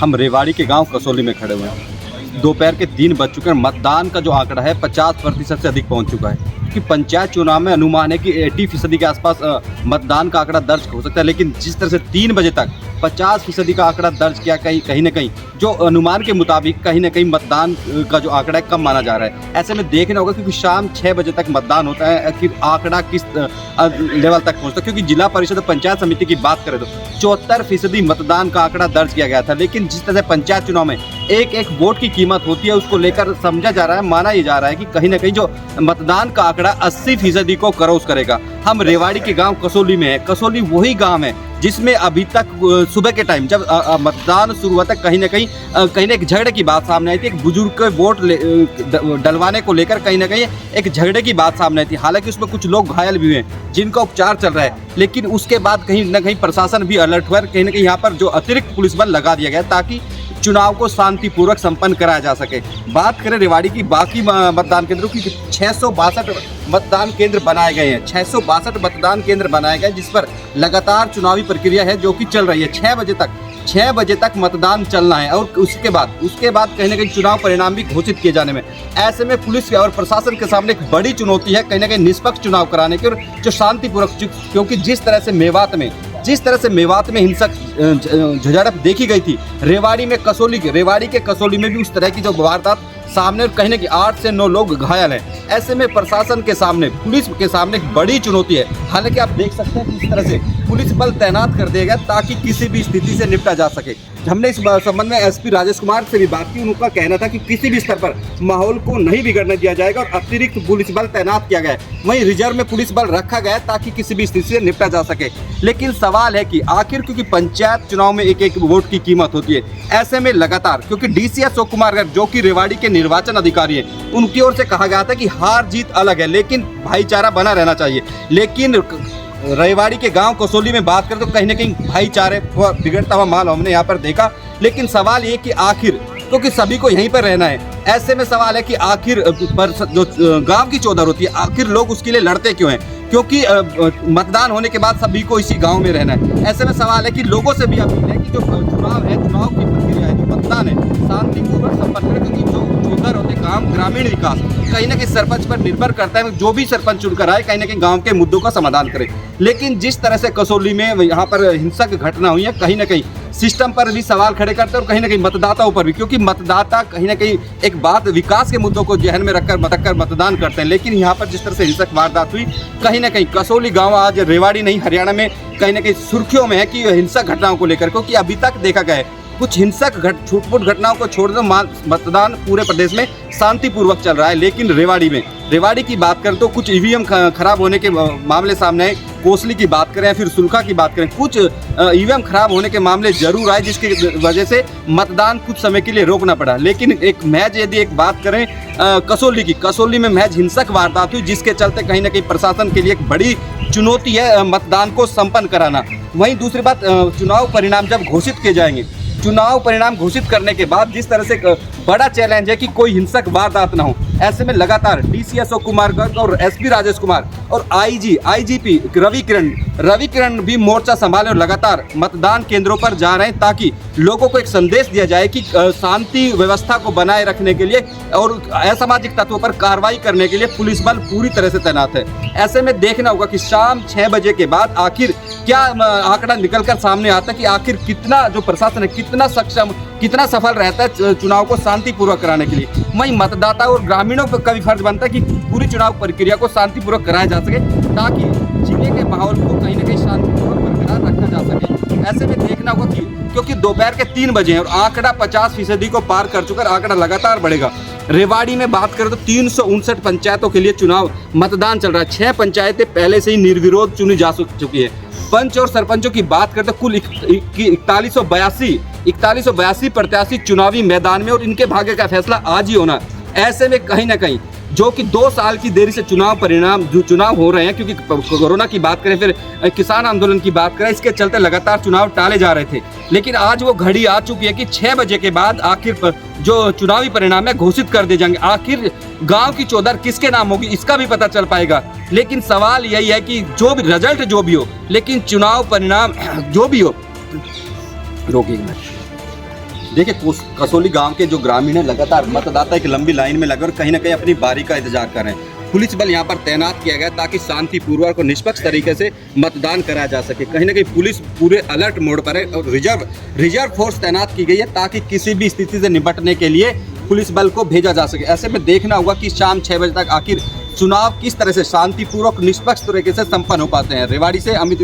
हम रेवाड़ी के गांव कसौली में खड़े हुए हैं। दोपहर के 3 बज चुके हैं। मतदान का जो आंकड़ा है 50% से अधिक पहुंच चुका है कि पंचायत चुनाव में अनुमान है कि 80% के आसपास मतदान का आंकड़ा दर्ज हो सकता है। लेकिन जिस तरह से 3 बजे तक 50% का आंकड़ा दर्ज किया, कहीं ना कहीं जो अनुमान के मुताबिक कहीं ना कहीं मतदान का जो आंकड़ा है कम माना जा रहा है। ऐसे में देखना होगा क्योंकि शाम 6 बजे तक मतदान होता है कि आंकड़ा किस लेवल तक पहुंचता है। क्योंकि जिला परिषद और पंचायत समिति की बात करें तो 74% मतदान का आंकड़ा दर्ज किया गया था। लेकिन जिस तरह से पंचायत चुनाव में एक एक वोट की कीमत होती है, उसको लेकर समझा जा रहा है, माना ये जा रहा है कि कहीं ना कहीं जो मतदान का आंकड़ा 80% को क्रॉस करेगा। हम रेवाड़ी के गांव कसौली में है। कसौली वही गांव है जिसमें अभी तक सुबह के टाइम जब मतदान शुरू हुआ था, कहीं ना कहीं एक झगड़े की बात सामने आई थी। एक बुजुर्ग के वोट डलवाने को लेकर कहीं ना कहीं एक झगड़े की बात सामने आई थी। हालांकि उसमें कुछ लोग घायल भी हुए हैं जिनका उपचार चल रहा है। लेकिन उसके बाद कहीं ना कहीं प्रशासन भी अलर्ट हुआ, कहीं ना कहीं यहाँ पर जो अतिरिक्त पुलिस बल लगा दिया गया ताकि चुनाव को शांतिपूर्वक संपन्न कराया जा सके। बात करें रेवाड़ी की बाकी मतदान केंद्रों की, 662 मतदान केंद्र बनाए गए हैं। 662 मतदान केंद्र बनाए गए जिस पर लगातार चुनावी प्रक्रिया है जो कि चल रही है। 6 बजे तक मतदान चलना है और उसके बाद कहीं ना कहीं चुनाव परिणाम भी घोषित किए जाने में। ऐसे में पुलिस और प्रशासन के सामने एक बड़ी चुनौती है कहीं ना कहीं निष्पक्ष चुनाव कराने की और जो शांतिपूर्वक, क्योंकि जिस तरह से मेवात में हिंसक झड़प देखी गई थी, रेवाड़ी के कसौली में भी उस तरह की जो वारदात सामने और कहीं ना कहीं 8 से 9 लोग घायल हैं। ऐसे में प्रशासन के सामने, पुलिस के सामने एक बड़ी चुनौती है। हालांकि आप देख सकते हैं कि इस तरह से पुलिस बल तैनात कर दिया गया ताकि किसी भी स्थिति से निपटा जा सके। हमने इस संबंध में एसपी राजेश कुमार से भी बात की। उनका कहना था कि किसी भी स्तर पर माहौल को नहीं बिगड़ने दिया जाएगा और अतिरिक्त पुलिस बल तैनात किया गया है। वहीं रिजर्व में पुलिस बल रखा गया है ताकि किसी भी स्थिति से निपटा जा सके। लेकिन सवाल है कि आखिर, क्योंकि पंचायत चुनाव में एक एक वोट की कीमत होती है, ऐसे में लगातार, क्योंकि डीसी अशोक कुमार गर्ग जो कि रेवाड़ी के निर्वाचन अधिकारी हैं, उनकी ओर से कहा गया था कि हार जीत अलग है लेकिन भाईचारा बना रहना चाहिए। लेकिन रेवाड़ी के गांव कसौली में बात करें तो कहीं ना कहीं भाईचारे बिगड़ता हुआ माल हमने यहाँ पर देखा। लेकिन सवाल ये कि आखिर, क्योंकि सभी को यहीं पर रहना है, ऐसे में सवाल है कि आखिर जो गांव की चौधर होती है, आखिर लोग उसके लिए लड़ते क्यों हैं? क्योंकि मतदान होने के बाद सभी को इसी गांव में रहना है। ऐसे में सवाल है कि लोगों से भी अपील है कि जो चुनाव है, चुनाव की प्रक्रिया है, जो मतदान है, शांतिपूर्वक संपन्न करें। क्योंकि जो चौधर होते काम ग्रामीण विकास कहीं ना कहीं सरपंच पर निर्भर करता है। जो भी सरपंच चुनकर आए कहीं ना कहीं गांव के मुद्दों का समाधान करे। लेकिन जिस तरह से कसौली में यहाँ पर हिंसक घटना हुई है, कहीं ना कहीं सिस्टम पर भी सवाल खड़े करते हैं और कहीं ना कहीं मतदाताओं पर भी, क्योंकि मतदाता कहीं ना कहीं एक बात विकास के मुद्दों को ध्यान में रखकर मतदान करते हैं। लेकिन यहाँ पर जिस तरह से हिंसक वारदात हुई, कहीं ना कहीं कसौली गांव आज रेवाड़ी नहीं हरियाणा में कहीं ना कहीं सुर्खियों में है कि हिंसक घटनाओं को लेकर। क्योंकि अभी तक देखा गया है कुछ हिंसक छूटपुट घटनाओं को छोड़ दो, मतदान पूरे प्रदेश में शांतिपूर्वक चल रहा है। लेकिन रेवाड़ी की बात करें तो कुछ ईवीएम खराब होने के मामले सामने आए। कोसली की बात करें, फिर सुलखा की बात करें, कुछ ईवीएम खराब होने के मामले जरूर आए जिसकी वजह से मतदान कुछ समय के लिए रोकना पड़ा। लेकिन एक महज यदि एक बात करें कसौली में महज हिंसक वारदात हुई जिसके चलते कहीं ना कहीं प्रशासन के लिए एक बड़ी चुनौती है मतदान को संपन्न कराना। वहीं दूसरी बात, चुनाव परिणाम जब घोषित किए जाएंगे, चुनाव परिणाम घोषित करने के बाद जिस तरह से बड़ा चैलेंज है कि कोई हिंसक वारदात ना हो। ऐसे में लगातार डीसी अशोक कुमार गर्ग और एसपी राजेश कुमार और आईजीपी रवि किरण भी मोर्चा संभाले और लगातार मतदान केंद्रों पर जा रहे हैं ताकि लोगों को एक संदेश दिया जाए कि शांति व्यवस्था को बनाए रखने के लिए और असामाजिक तत्वों पर कार्रवाई करने के लिए पुलिस बल पूरी तरह से तैनात है। ऐसे में देखना होगा कि शाम 6 बजे के बाद आखिर क्या आंकड़ा निकलकर सामने आता है कि आखिर कितना जो प्रशासन है कितना सक्षम, कितना सफल रहता है चुनाव को शांतिपूर्वक कराने के लिए। वहीं मतदाता और ग्रामीणों का भी फर्ज बनता है कि पूरी चुनाव प्रक्रिया को शांतिपूर्वक कराया जा सके ताकि जिले के माहौल को कहीं ना कहीं शांतिपूर्वक बरकरार रखा जा सके। ऐसे में देखना होगा कि क्योंकि दोपहर के 3 बजे हैं और आंकड़ा 50% को पार कर चुका है, आंकड़ा लगातार बढ़ेगा। रेवाड़ी में बात करें तो 359 पंचायतों के लिए चुनाव मतदान चल रहा है। 6 पंचायतें पहले से ही निर्विरोध चुनी जा चुकी है। पंच और सरपंचों की बात करते कुल 4182 प्रत्याशी चुनावी मैदान में और इनके भाग्य का फैसला आज ही होना। ऐसे में कहीं ना कहीं जो कि 2 साल की देरी से चुनाव हो रहे हैं, क्योंकि कोरोना की बात करें, फिर किसान आंदोलन की बात करें, इसके चलते लगातार चुनाव टाले जा रहे थे। लेकिन आज वो घड़ी आ चुकी है कि 6 बजे के बाद आखिर जो चुनावी परिणाम है घोषित कर दिए जाएंगे। आखिर गांव की चौधर किसके नाम होगी इसका भी पता चल पाएगा। लेकिन सवाल यही है कि जो भी रिजल्ट जो भी हो, लेकिन चुनाव परिणाम जो भी हो, रोकिए देखिए कसौली गांव के जो ग्रामीण हैं लगातार मतदाता एक लंबी लाइन में लगे और कहीं ना कहीं अपनी बारी का इंतजार कर रहे हैं। पुलिस बल यहाँ पर तैनात किया गया ताकि शांतिपूर्वक और निष्पक्ष तरीके से मतदान कराया जा सके। कहीं ना कहीं पुलिस पूरे अलर्ट मोड पर है और रिजर्व फोर्स तैनात की गई है ताकि किसी भी स्थिति से निपटने के लिए पुलिस बल को भेजा जा सके। ऐसे में देखना होगा कि शाम 6 बजे तक आखिर चुनाव किस तरह से शांतिपूर्वक निष्पक्ष तरीके से संपन्न हो पाते हैं। रेवाड़ी से अमित